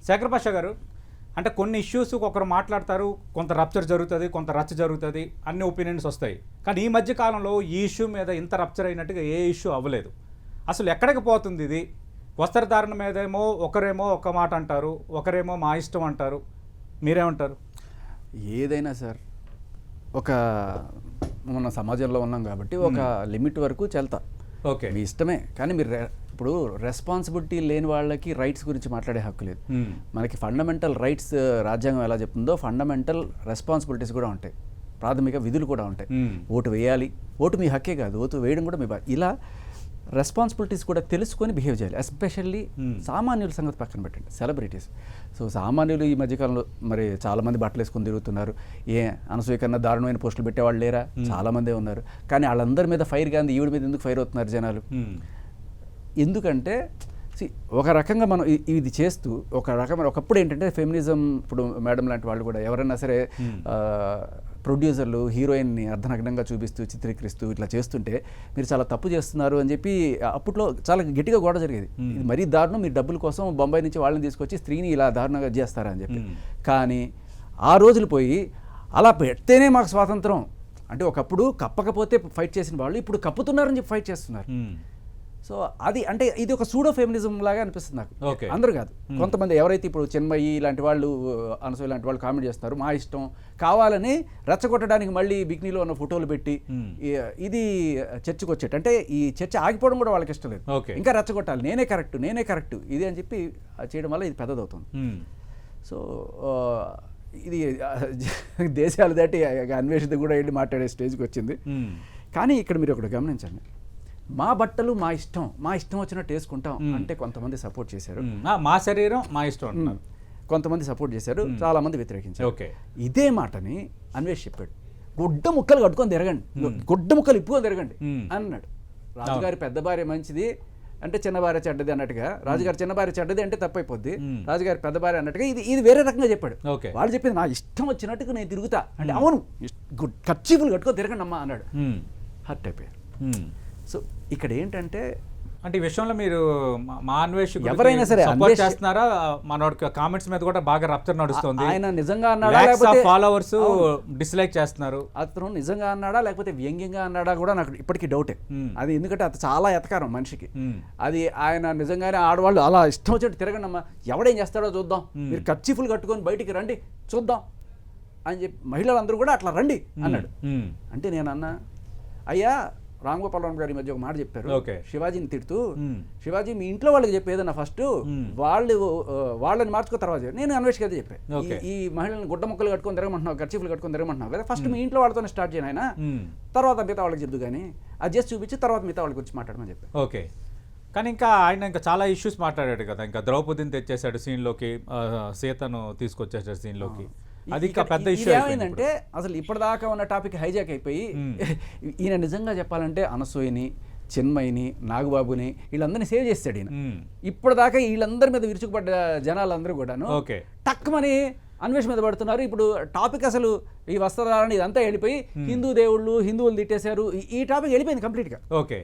శేఖర్ పాషా గారు, అంటే కొన్ని ఇష్యూస్ ఒకరు మాట్లాడతారు, కొంత రప్చర్ జరుగుతుంది, కొంత రచ్చ జరుగుతుంది, అన్ని ఒపీనియన్స్ వస్తాయి. కానీ ఈ మధ్య కాలంలో ఈ ఇష్యూ మీద ఇంత రప్చర్ అయినట్టుగా ఏ ఇష్యూ అవ్వలేదు. అసలు ఎక్కడికి పోతుంది ఇది? వస్త్రధారణ మీదేమో ఒకరేమో ఒక మాట అంటారు, ఒకరేమో మా ఇష్టం అంటారు. మీరేమంటారు? ఏదైనా సార్ ఒక మన సమాజంలో ఉన్నాం కాబట్టి ఒక లిమిట్ వరకు చెల్తా. ఓకే, మీ ఇష్టమే. కానీ మీరు ఇప్పుడు రెస్పాన్సిబిలిటీ లేని వాళ్ళకి రైట్స్ గురించి మాట్లాడే హక్కు లేదు. మనకి ఫండమెంటల్ రైట్స్ రాజ్యాంగం ఎలా చెప్తుందో ఫండమెంటల్ రెస్పాన్సిబిలిటీస్ కూడా ఉంటాయి, ప్రాథమిక విధులు కూడా ఉంటాయి. ఓటు వేయాలి, ఓటు మీ హక్కే కాదు, ఓటు వేయడం కూడా మీ ఇలా రెస్పాన్సిబిలిటీస్ కూడా తెలుసుకొని బిహేవ్ చేయాలి. ఎస్పెషల్లీ సామాన్యుల సంగతి పక్కన పెట్టండి, సెలబ్రిటీస్. సో సామాన్యులు ఈ మధ్యకాలంలో మరి చాలామంది బట్టలు వేసుకొని తిరుగుతున్నారు. అనసూయ కన్నా దారుణమైన పోస్టులు పెట్టేవాళ్ళు లేరా? చాలామందే ఉన్నారు. కానీ వాళ్ళందరి మీద ఫైర్ గాంధీ ఈవిడ మీద ఎందుకు ఫైర్ అవుతున్నారు జనాలు? ఎందుకంటే ఒక రకంగా మనం ఇది చేస్తూ ఒక రకమైన ఒకప్పుడు ఏంటంటే ఫెమినిజం, ఇప్పుడు మేడం లాంటి వాళ్ళు కూడా ఎవరైనా సరే ప్రొడ్యూసర్లు హీరోయిన్ని అర్ధనగ్నంగా చూపిస్తూ చిత్రీకరిస్తూ ఇట్లా చేస్తుంటే మీరు చాలా తప్పు చేస్తున్నారు అని చెప్పి అప్పట్లో చాలా గట్టిగా గొడవ జరిగేది. ఇది మరీ దారుణం, మీరు డబ్బుల కోసం బొంబాయి నుంచి వాళ్ళని తీసుకొచ్చి స్త్రీని ఇలా దారుణంగా చేస్తారా అని చెప్పి. కానీ ఆ రోజులు పోయి అలా పెడితేనే మాకు స్వాతంత్రం అంటే ఒకప్పుడు కప్పకపోతే ఫైట్ చేసిన వాళ్ళు ఇప్పుడు కప్పుతున్నారని చెప్పి ఫైట్ చేస్తున్నారు. సో అది అంటే ఇది ఒక సూడో ఫెమినిజం లాగా అనిపిస్తుంది నాకు. అందరూ కాదు, కొంతమంది ఎవరైతే ఇప్పుడు చెన్మయ్యి ఇలాంటి వాళ్ళు, అనసూయ లాంటి వాళ్ళు కామెంట్ చేస్తున్నారు, మా ఇష్టం కావాలని రెచ్చగొట్టడానికి మళ్ళీ బిక్నీలో ఉన్న ఫోటోలు పెట్టి ఇది చర్చకు వచ్చేట అంటే ఈ చర్చ ఆగిపోవడం కూడా వాళ్ళకి ఇష్టం లేదు. ఇంకా రెచ్చగొట్టాలి, నేనే కరెక్ట్ ఇది అని చెప్పి చేయడం వల్ల ఇది పెద్దదవుతుంది. సో ఇది దేశాలు దాటి అన్వేషిత కూడా వెళ్ళి మాట్లాడే స్టేజ్కి వచ్చింది. కానీ ఇక్కడ మీరు ఒకటి గమనించండి, మా బట్టలు మా ఇష్టం వచ్చినట్టు వేసుకుంటాం అంటే కొంతమంది సపోర్ట్ చేశారు, మా శరీరం మా ఇష్టం అంటున్నారు. కొంతమంది సపోర్ట్ చేశారు, చాలా మంది వ్యతిరేకించారు. ఇదే మాటని అన్వేష్ చెప్పాడు, గుడ్డ ముక్కలు కట్టుకొని తిరగండి, గుడ్డ ముక్కలు ఇప్పుకొని తిరగండి అన్నాడు. రాజుగారి పెద్ద భార్య మంచిది అంటే చిన్న భార్య చెడ్డది అన్నట్టుగా, రాజుగారి చిన్న భార్య చెడ్డది అంటే తప్పైపోద్ది, రాజుగారి పెద్ద భార్య అన్నట్టుగా ఇది వేరే రకంగా చెప్పాడు. వాళ్ళు చెప్పింది నా ఇష్టం వచ్చినట్టుగా నేను తిరుగుతా అంటే అవును కర్చీఫులు కట్టుకొని తిరగండి అమ్మా అన్నాడు. హర్ట్ అయిపోయారు. సో ఇక్కడ ఏంటంటే అంటే ఈ విషయంలో మీరు మా అన్వేష్ ఎవరైనా సరే సపోర్ట్ చేస్తున్నారా? మనోడి కామెంట్స్ మీద కూడా బాగా రప్చర్ నడుస్తుంది. ఆయన నిజంగా అన్నాడా లేకపోతే ఫాలోవర్స్ డిస్లైక్ చేస్తున్నారు, అతను నిజంగా అన్నాడా లేకపోతే వ్యంగ్యంగా అన్నాడా కూడా నాకు ఇప్పటికీ డౌటే. అది ఎందుకంటే అది చాలా ఎతకారం మనిషికి. అది ఆయన నిజంగానే ఆడవాళ్ళు అలా ఇష్టం వచ్చినట్టు తిరగండి అమ్మా, ఎవడేం చేస్తాడో చూద్దాం, మీరు కర్చీఫులు కట్టుకొని బయటికి రండి చూద్దాం అని చెప్పి మహిళలందరూ కూడా అట్లా రండి అన్నాడు. అంటే నేను అన్నా, అయ్యా రామ్ గోపాల్ వర్మ గారు ఈ మధ్య ఒక మాట చెప్పారు శివాజీని తిడుతూ, శివాజీ మీ ఇంట్లో వాళ్ళకి చెప్పేదన్నా ఫస్ట్, వాళ్ళని మార్చుకో తర్వాత. నేను అన్వేష్ కదా చెప్పాను, ఈ మహిళలను గుడ్డ ముక్కలు కట్టుకొని తిరగమంటున్నావు, కర్చీఫ్లు కట్టుకొని తిరగమంటున్నావు కదా, ఫస్ట్ మీ ఇంట్లో వాళ్ళతోనే స్టార్ట్ చేయను, ఆయన తర్వాత మిగతా వాళ్ళకి చెప్దు కానీ అది చేసి చూపించి తర్వాత మిగతా వాళ్ళ గురించి మాట్లాడమని చెప్పాను. ఓకే, కానీ ఇంకా ఆయన ఇంకా చాలా ఇష్యూస్ మాట్లాడాడు కదా, ఇంకా ద్రౌపదిని తెచ్చేసాడు సీన్లోకి, సీతను తీసుకొచ్చేసాడు సీన్లోకి. అది ఇంకా పెద్ద ఇష్యూ ఏమైందంటే అసలు ఇప్పటిదాకా ఉన్న టాపిక్ హైజాక్ అయిపోయి ఈయన నిజంగా చెప్పాలంటే అనసూయని, చిన్మయిని, నాగబాబుని వీళ్ళందరినీ సేవ్ చేస్తాడు ఈయన. ఇప్పటిదాకా వీళ్ళందరి మీద విరుచుకుపడ్డ జనాలందరూ కూడాను టక్కుమని అన్వేష్ మీద పడుతున్నారు. ఇప్పుడు టాపిక్ అసలు ఈ వస్త్రధారణ ఇదంతా వెళ్ళిపోయి హిందూ దేవుళ్ళు, హిందువులు తిట్టేశారు, ఈ టాపిక్ వెళ్ళిపోయింది కంప్లీట్గా. ఓకే,